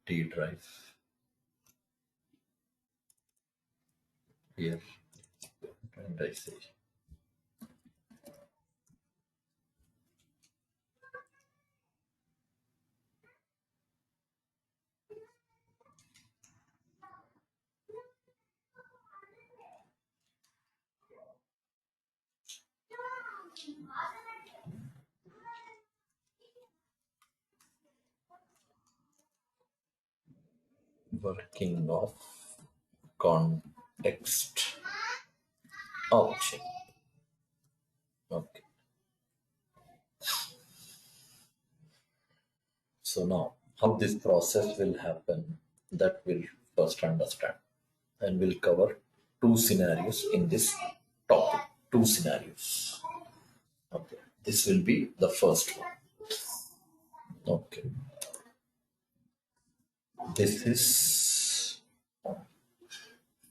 D drive here, and I say working of context object. Okay. So now how this process will happen, that we'll first understand, and we'll cover two scenarios in this topic. Two scenarios. Okay. This will be the first one. Okay. This is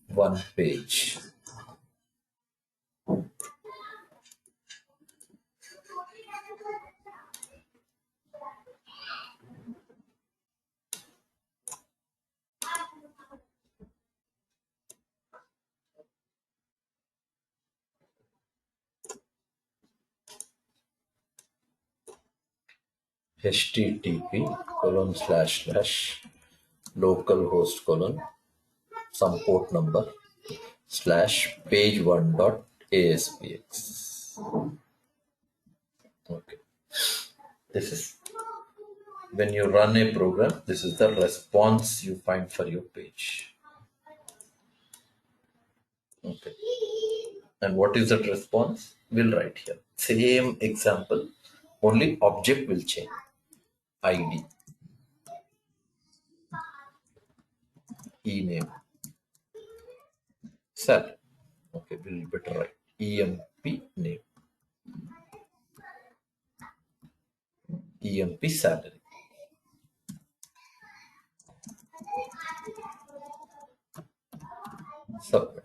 one page. http://localhost : some port number / page1.aspx. Okay. This is when you run a program, this is the response you find for your page. Okay. And what is that response? We'll write here. Same example, only object will change. ID, ename, sal. Okay, we'll better write emp name, emp salary. Submit.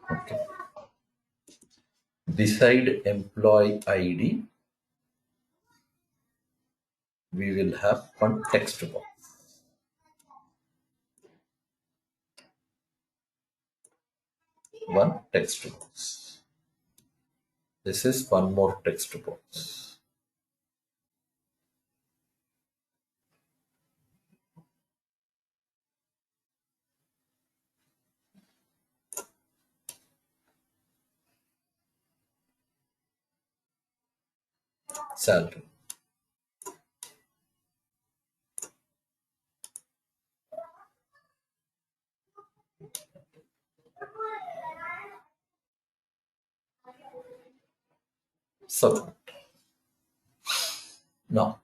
Okay. Beside employee ID, we will have one text box. One text box. This is one more text box. Salary. Submit. Now,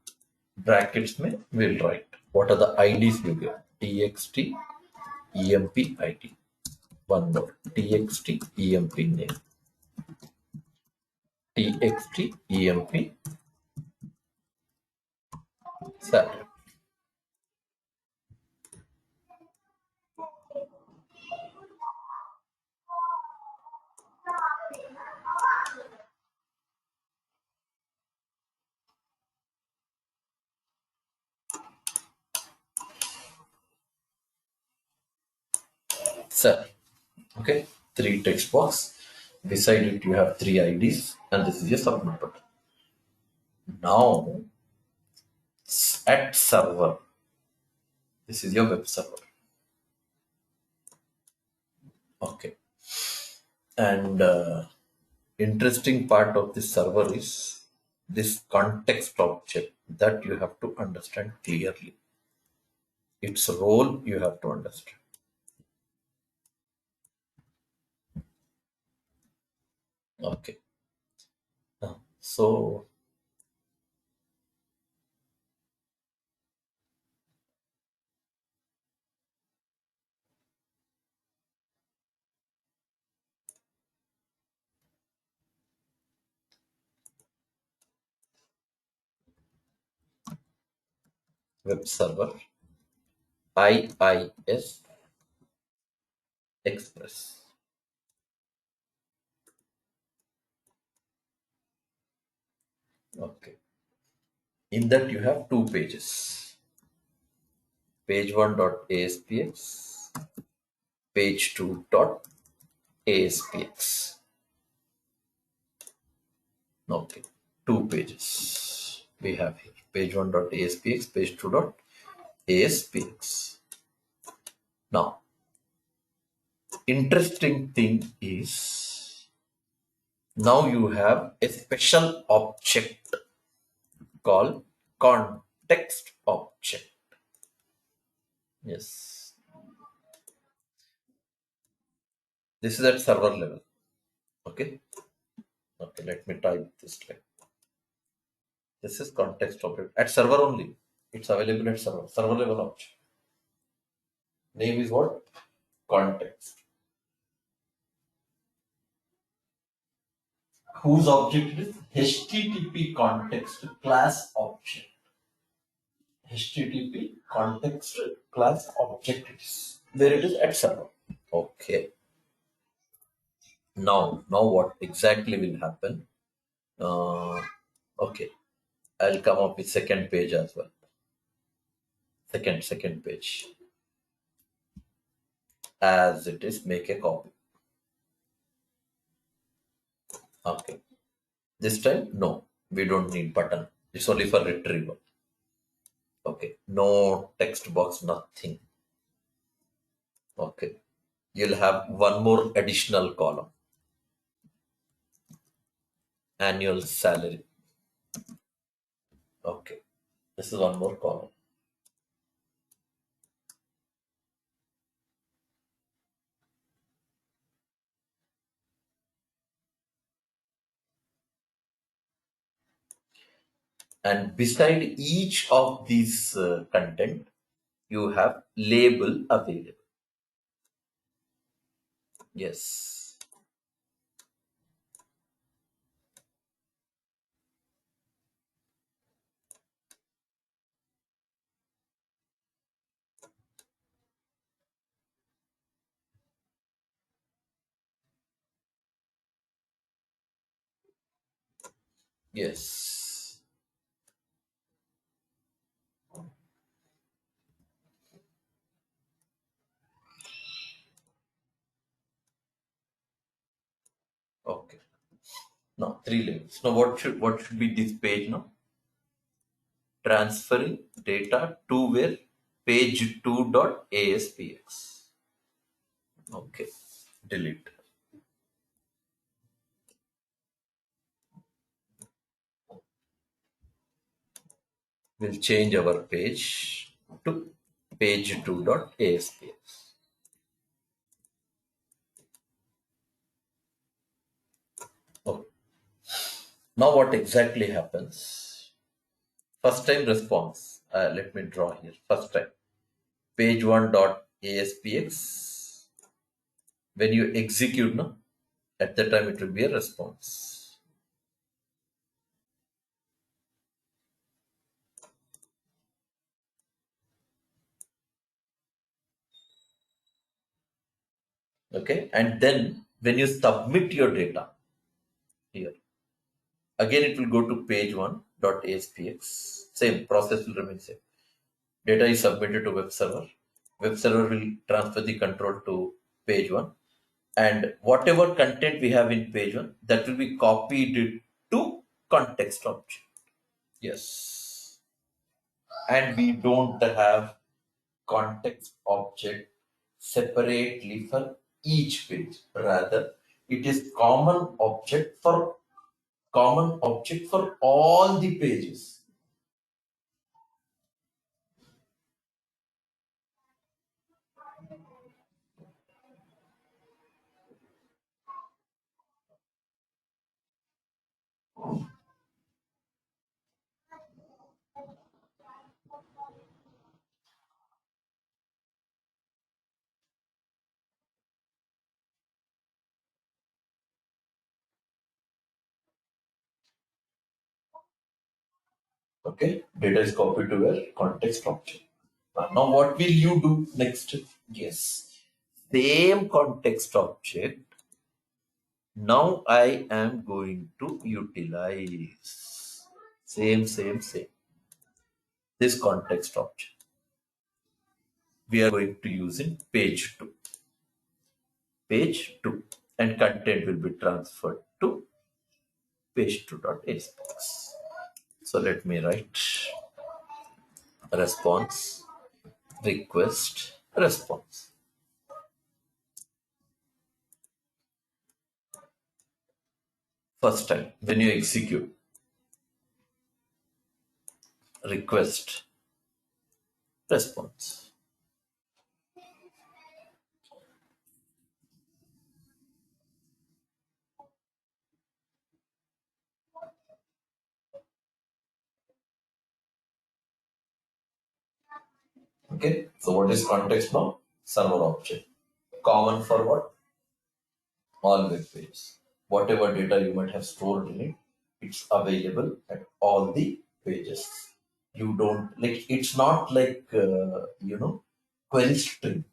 brackets में we'll write what are the IDs you get. txt emp ID. One more. txt emp name. txt emp salary. Salary. Okay, three text box. Beside it, you have three IDs, and this is your submit button. Now, at server, this is your web server. Okay, and interesting part of this server is this context object that you have to understand clearly. Its role you have to understand. Okay, so web server IIS express. Okay. In that you have two pages. Page 1.aspx, page 2.aspx. Okay. Two pages we have here. Page 1.aspx, page 2.aspx. Now, interesting thing is now you have a special object called context object. Yes, this is at server level. Okay, okay, let me type this like this is context object at server only. It's available at server level object. Name is what? Context. Whose object it is? HTTP context class object. HTTP context class object it is. There it is at server. Okay. Now what exactly will happen? Okay, I'll come up with second page as well. Second page. As it is, make a copy. Okay. This time, no, we don't need button. It's only for retrieval. Okay. No text box, nothing. Okay. You'll have one more additional column. Annual salary. Okay. This is one more column. And beside each of these content, you have label available. Yes. Yes. Okay. Now three labels. Now what should be this page now? Transferring data to where? Page 2.aspx. Okay. Delete. We'll change our page to page 2.aspx. Okay. Now what exactly happens? First time response. Let me draw here. First time. Page 1.aspx. When you execute, no, at that time it will be a response. Okay. And then when you submit your data here, again it will go to page 1.aspx. Same process will remain same. Data is submitted to web server. Web server will transfer the control to page 1. And whatever content we have in page 1, that will be copied to context object. Yes. And we don't have context object separately for each page. Rather, it is common object for all the pages. Okay, data is copied to where? Context object. Now what will you do next? Yes, same context object. Now I am going to utilize same. This context object. We are going to use in page 2. Page 2. And content will be transferred to page 2.aspx. So let me write response, request, response. First time when you execute request, response. Okay, so what is context now? Server object. Common for what? All web pages. Whatever data you might have stored in it, it's available at all the pages. You don't like it's not like query string.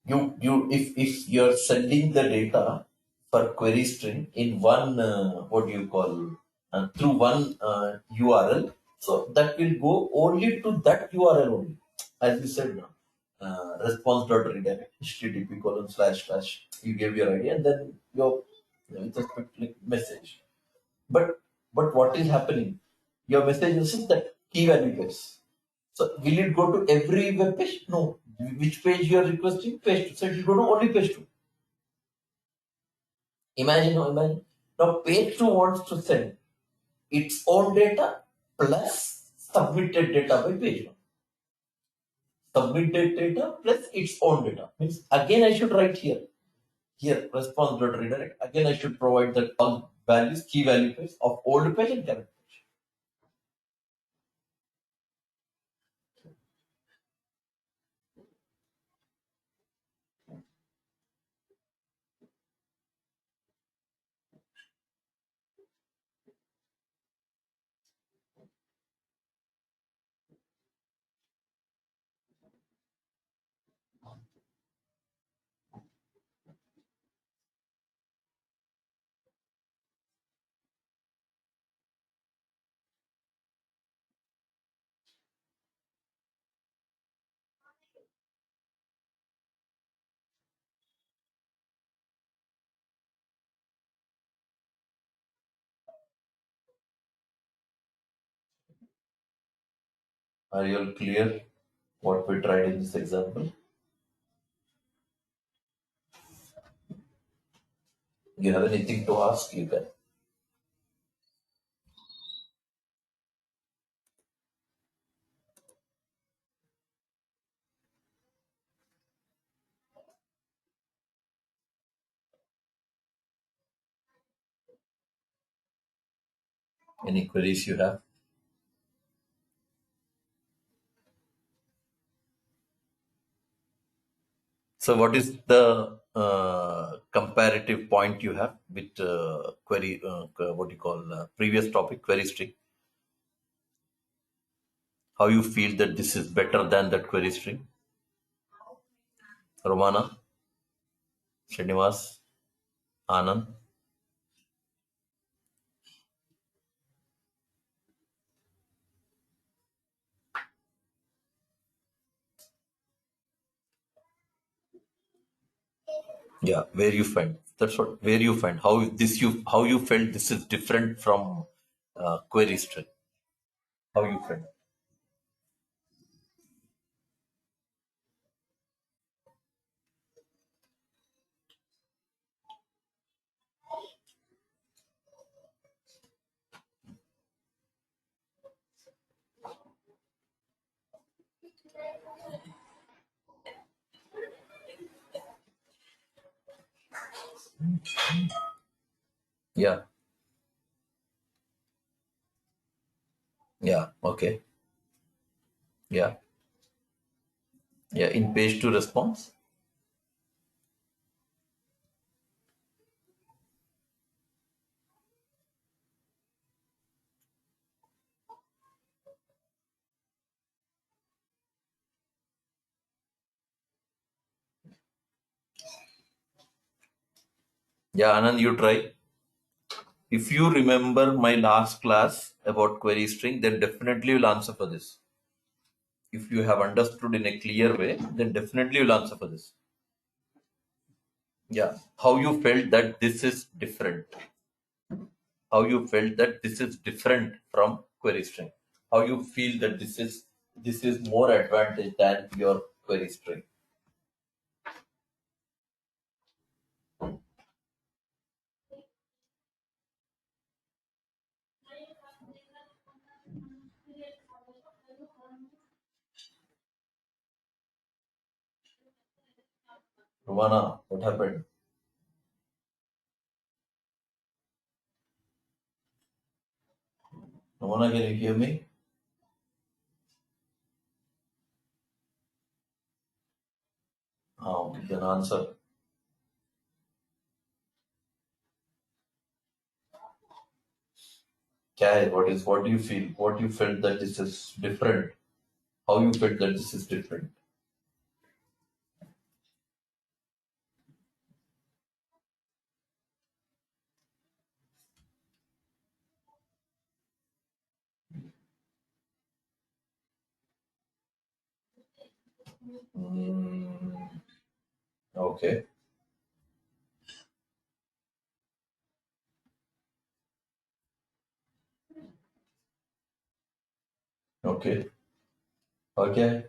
If you're sending the data for query string in one what do you call through one URL, so that will go only to that URL only, as you said now. Response.redirect http colon slash slash, you gave your ID and then your just click message. But what is happening? Your message is that key value page. So will it go to every web page? No. Which page you are requesting? Page 2. So it will go to only page 2. Imagine. Now page 2 wants to send its own data plus submitted data by page 1. Submitted data plus its own data. Means again I should write here. Here response.redirect. Again I should provide the all values, key value page of old page and current page. Are you all clear what we tried in this example? You have anything to ask, you can. Any queries you have? So what is the comparative point you have with query, what do you call previous topic, query string? How you feel that this is better than that query string? Romana, Srinivas, Anand? Yeah, where you find, that's what, where you find, how you felt this is different from query string? How you felt? Yeah, yeah, okay. Yeah, yeah, in page 2 response. Yeah, Anand, you try. If you remember my last class about query string, then definitely you'll answer for this. If you have understood in a clear way, then definitely you'll answer for this. Yeah. How you felt that this is different. How you felt that this is different from query string. How you feel that this is more advantage than your query string. Romana, what happened? Romana, can you hear me? Okay, then answer. Kya hai? What do you feel? What you felt that this is different? How you felt that this is different? Mm, okay. Okay. Okay.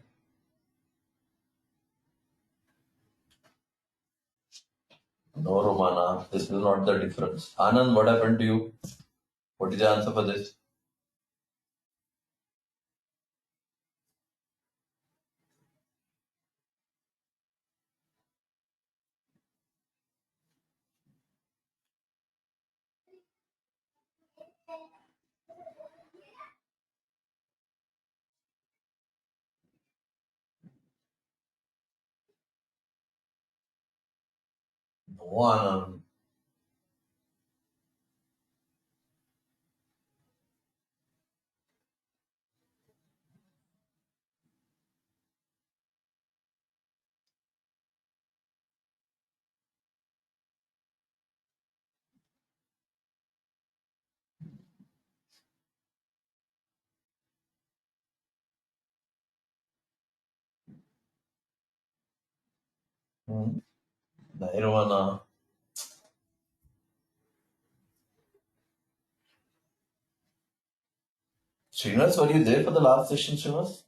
No, Romana, this is not the difference. Anand, what happened to you? What is the answer for this? No, Anand. Hmm. No, Romana. Srinivas, were you there for the last session, Srinivas?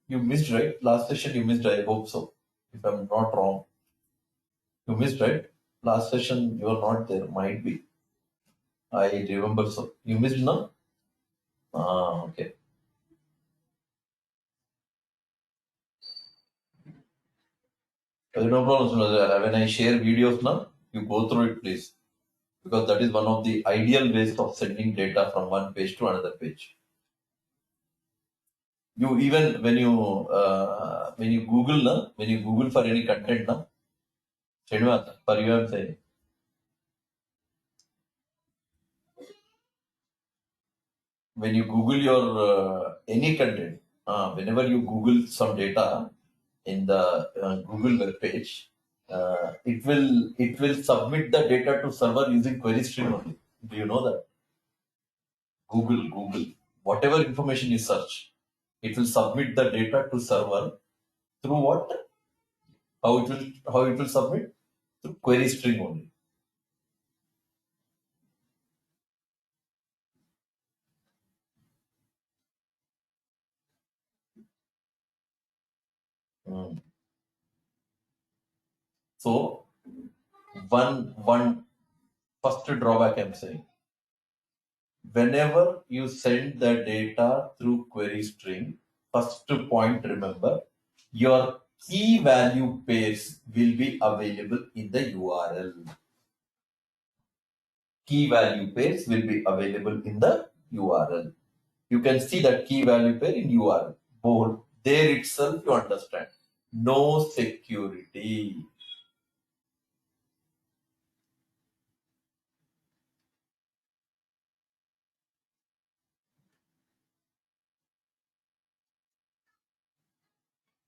You missed, right? Last session you missed, I hope so. If I'm not wrong. You missed, right? Last session you were not there. Might be. I remember so. You missed now? Ah, okay. No problem, Srinivas. When I share videos now, you go through it, please. Because that is one of the ideal ways of sending data from one page to another page. You even when you Google na, when you Google for any content na, Srinivas, for you I'm saying, when you Google your any content, whenever you Google some data in the Google web page, it will submit the data to server using query string only. Do you know that? Google, whatever information you search, it will submit the data to server through what? How it will submit? Through query string only. Mm. So one first drawback I'm saying, whenever you send the data through query string, first point remember, your key value pairs will be available in the URL. Key value pairs will be available in the URL. You can see that key value pair in URL. Bold. There itself you understand. No security.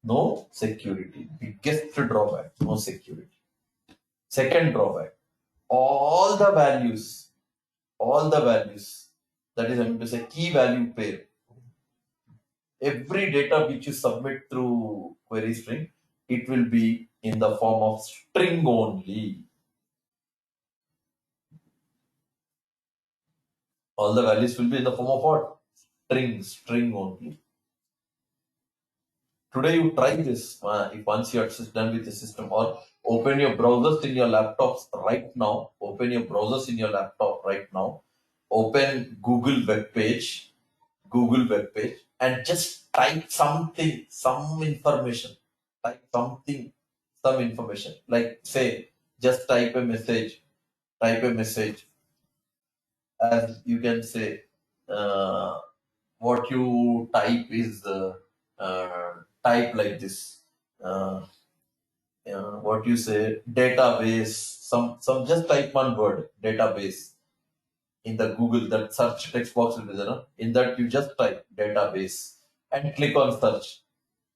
No security. Biggest drawback. No security. Second drawback. all the values, all the values, that is, I'm going to say key value pair. Every data which you submit through query string, it will be in the form of string only. All the values will be in the form of what? String only. Today you try this. If once you are done with the system, or open your browsers in your laptops right now. Open your browsers in your laptop right now. Open Google web page, and just type something, some information. Type something, some information. Like say, just type a message. Type a message, as you can say. Uh, what you type is uh, type like this. Uh, what you say, database. Some just type one word, database, in the Google. That search text box will be there. No? In that you just type database and click on search.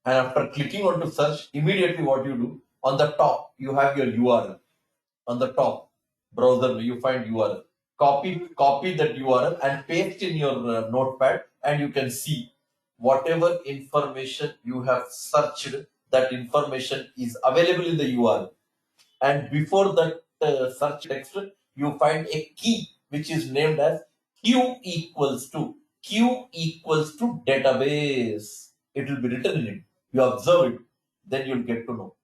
And after clicking on to search, immediately what you do, on the top you have your URL. On the top browser you find URL. Copy that URL and paste in your notepad, and you can see whatever information you have searched, that information is available in the URL. And before that search text, you find a key which is named as q equals to database. It will be written in it. You observe it, then you'll get to know.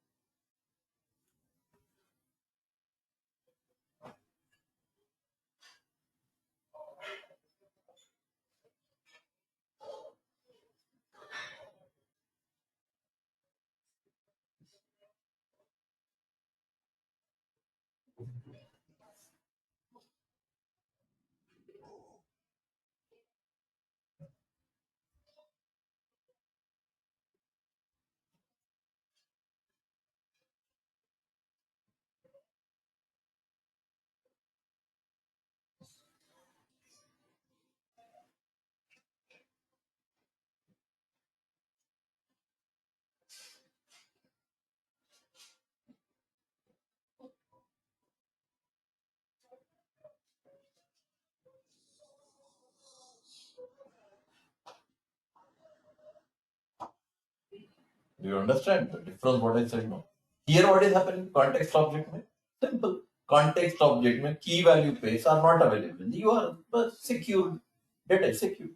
Do you understand the difference what I said now? Here what is happening? Context object mein, simple. Context object mein key value pairs are not available. You are secure, data is secure.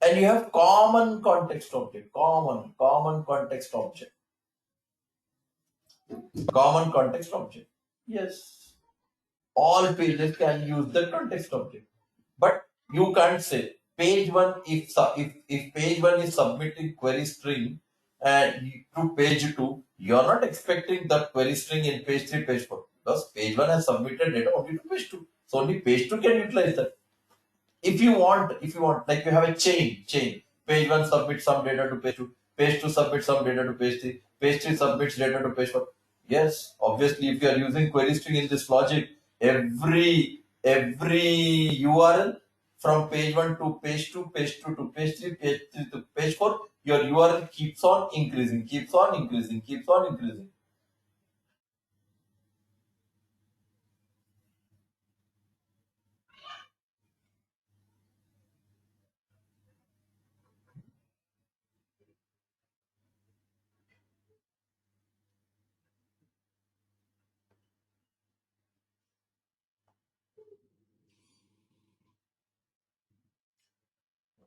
And you have common context object, common context object, common context object. Yes, all pages can use the context object. But you can't say page one, if page one is submitting query string to page two, you are not expecting that query string in page three, page four, because page one has submitted data only to page two. So only page two can utilize that. If you want, like you have a chain. Page one submits some data to page two submits some data to page three submits data to page four. Yes, obviously, if you are using query string in this logic, every URL from page one to page two to page three to page four, your URL keeps on increasing, keeps on increasing, keeps on increasing.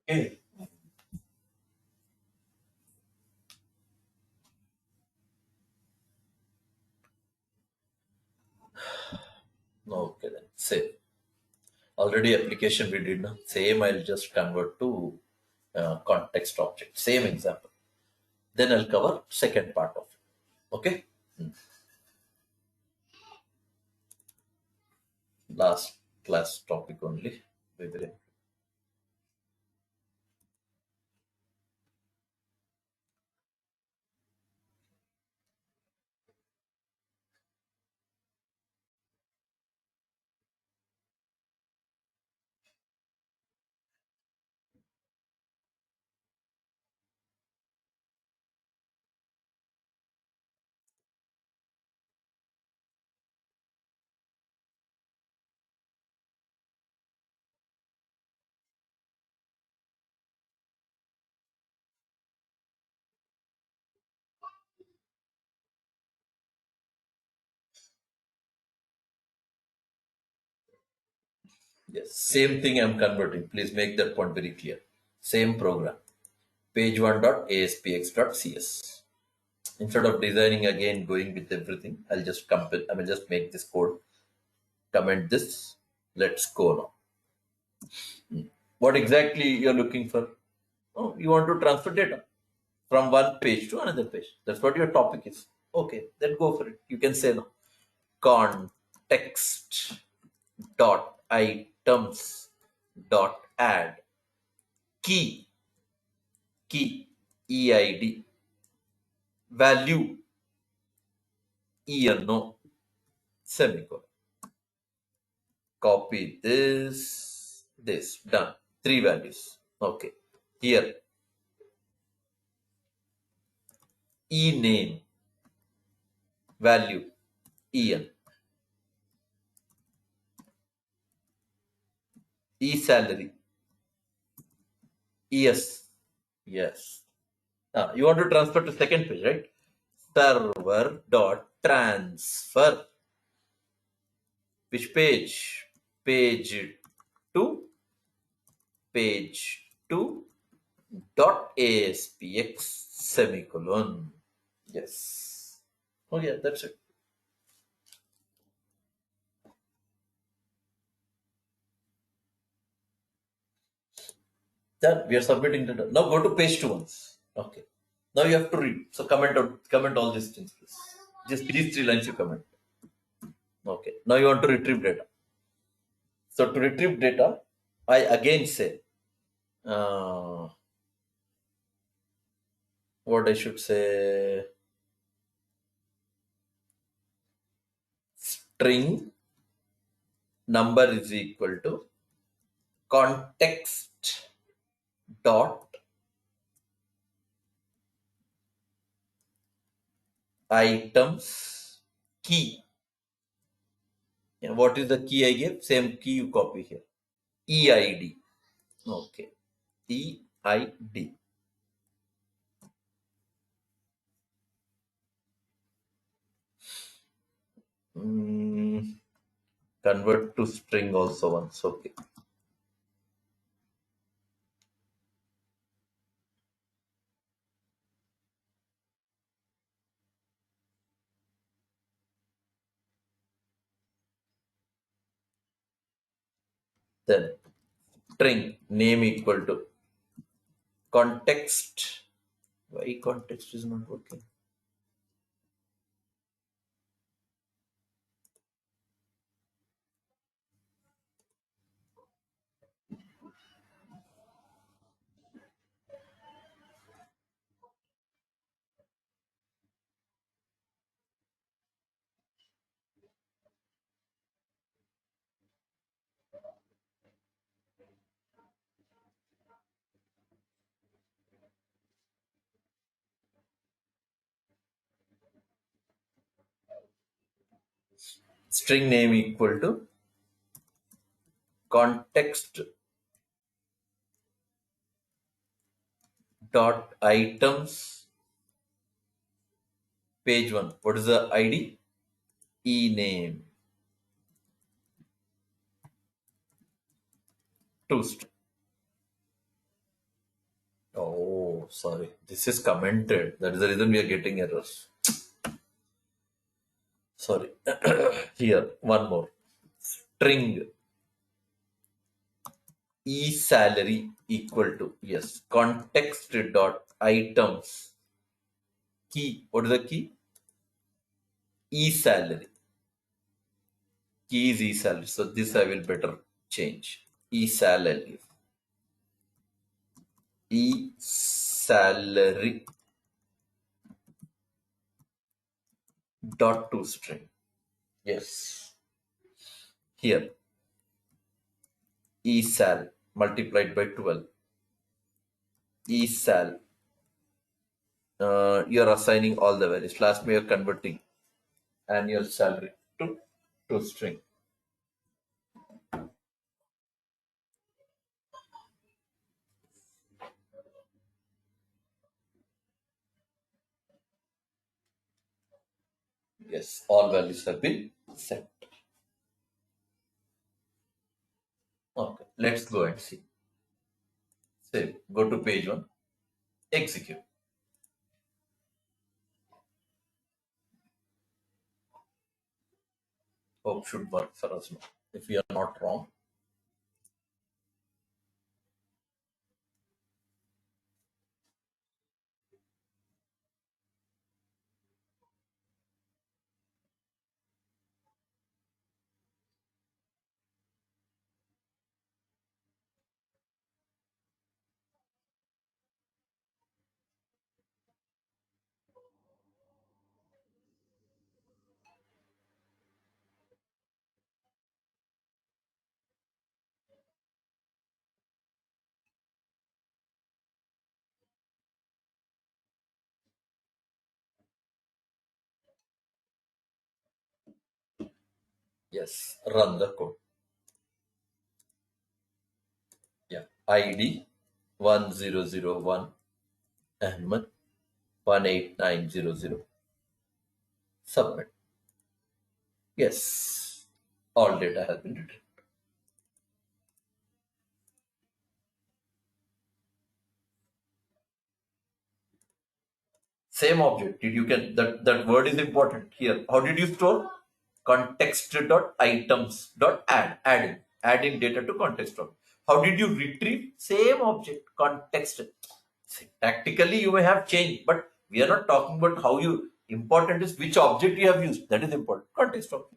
Okay. Okay then. Same. Already application we did now. Same, I'll just convert to context object. Same example. Then I'll cover second part of it. Okay. Last class topic only. We will Yes, same thing I'm converting. Please make that point very clear. Same program. Page1.aspx.cs. Instead of designing again, going with everything, I'll just compile. I will just make this code, comment this. Let's go now. What exactly you're looking for? Oh, you want to transfer data from one page to another page. That's what your topic is. Okay, then go for it. You can say now. Context dot items dot add key eid value no semicolon. Copy this done. Three values. Okay. Here e name value en e salary yes yes. You want to transfer to second page, right? Server dot transfer. Which page? Page 2. Page 2 dot aspx semicolon. Yes. Oh yeah, that's it. Done. We are submitting the now go to page 2 once. Okay. Now you have to read. So comment all these things, please. Just these three lines you comment. Okay. Now you want to retrieve data. So to retrieve data, I again say what I should say, string number is equal to context dot items key. And what is the key I gave? Same key you copy here. EID. Okay. EID. Convert to string also once. Okay. Then string name equal to context. Why context is not working? String name equal to context dot items page 1. What is the ID? E name to string. Oh, sorry. This is commented. That is the reason we are getting errors. Sorry. Here, one more. String e salary equal to, yes, context dot items key. What is the key? E salary. Key is e salary. So this I will better change. E salary. E salary dot to string. Yes. Here e sal multiplied by 12. E sal. You are assigning all the values. Last me you are converting annual salary to string. Yes, all values have been set. Let's go and see. Save. Go to page 1. Execute. Hope should work for us now. If we are not wrong. Yes. Run the code. Yeah. ID 1001 Ahmed 18900. Submit. Yes. All data has been written. Same object. Did you can that word is important here. How did you store? Context dot items dot adding data to context dot. How did you retrieve? Same object context. Syntactically you may have changed, but we are not talking about how you. Important is which object you have used. That is important. Context object.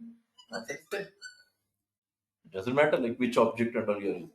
Nothing. It doesn't matter like which object and all you are using.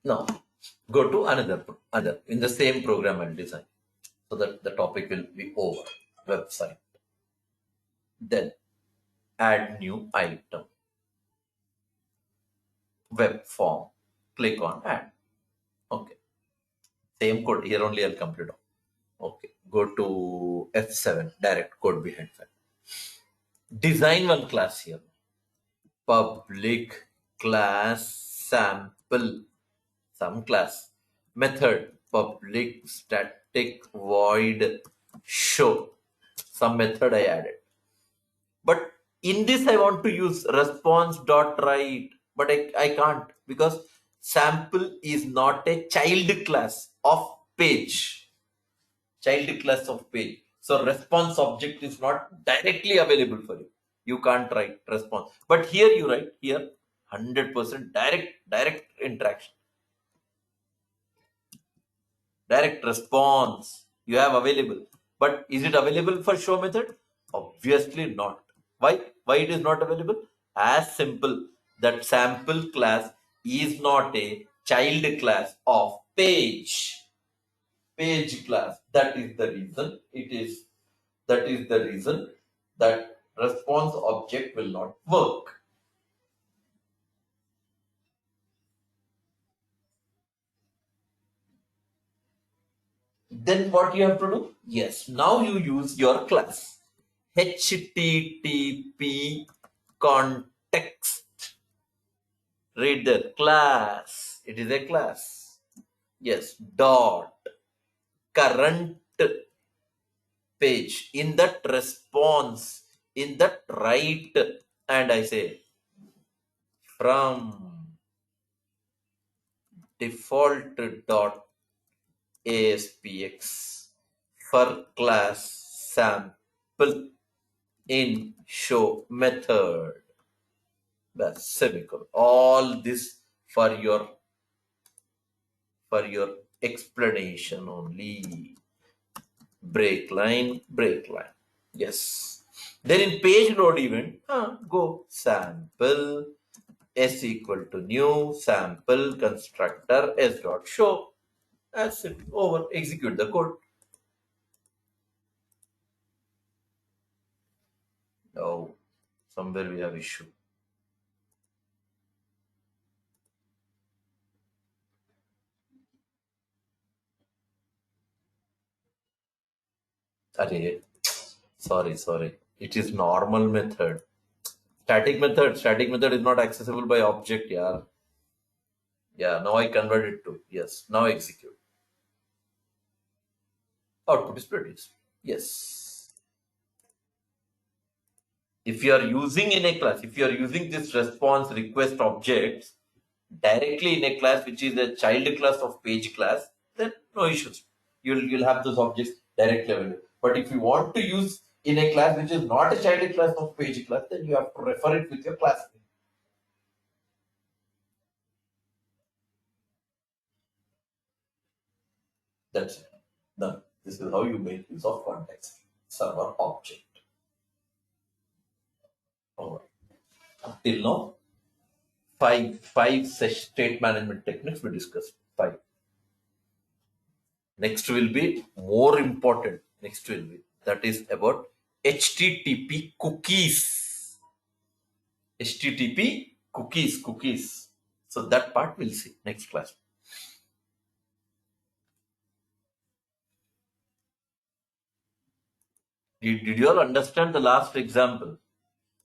Now go to another in the same program and design, so that the topic will be over. Website. Then add new item. Web form. Click on add. Okay. Same code. Here only I'll complete. Okay. Go to F7. Direct code behind file. Design one class here. Public class sample. Some class. Method. Public static void show. Some method I added. But in this, I want to use response dot write, but I can't because sample is not a child class of page. Child class of page. So response object is not directly available for you. You can't write response. But here you write here 100% direct interaction. Direct response you have available. But is it available for show method? Obviously not. Why? Why it is not available? As simple that sample class is not a child class of page. Page class. That is the reason that response object will not work. Then what you have to do? Yes, now you use your class. HTTP context reader class. It is a class. Yes, dot current page. In that response, in that write, and I say from default dot aspx for class sample in show method. That's semicolon. All this for your explanation only. Break line. Yes. Then in page load event, go sample S equal to new sample constructor S dot show. That's it. Over. Execute the code. Oh, somewhere we have issue. Array. Sorry. It is normal method. Static method is not accessible by object. Yeah. Yeah. Now I convert it to yes. Now execute. Output is produced. Yes. If you are using in a class, if you are using this response request objects directly in a class which is a child class of page class, then no issues. You'll have those objects directly available. But if you want to use in a class which is not a child class of page class, then you have to refer it with your class name. That's it. Done. This is how you make use of context server object. All right. Till now, five state management techniques we discussed. Five. Next will be more important. Next will be that is about HTTP cookies. HTTP cookies. So that part we'll see next class. Did you all understand the last example?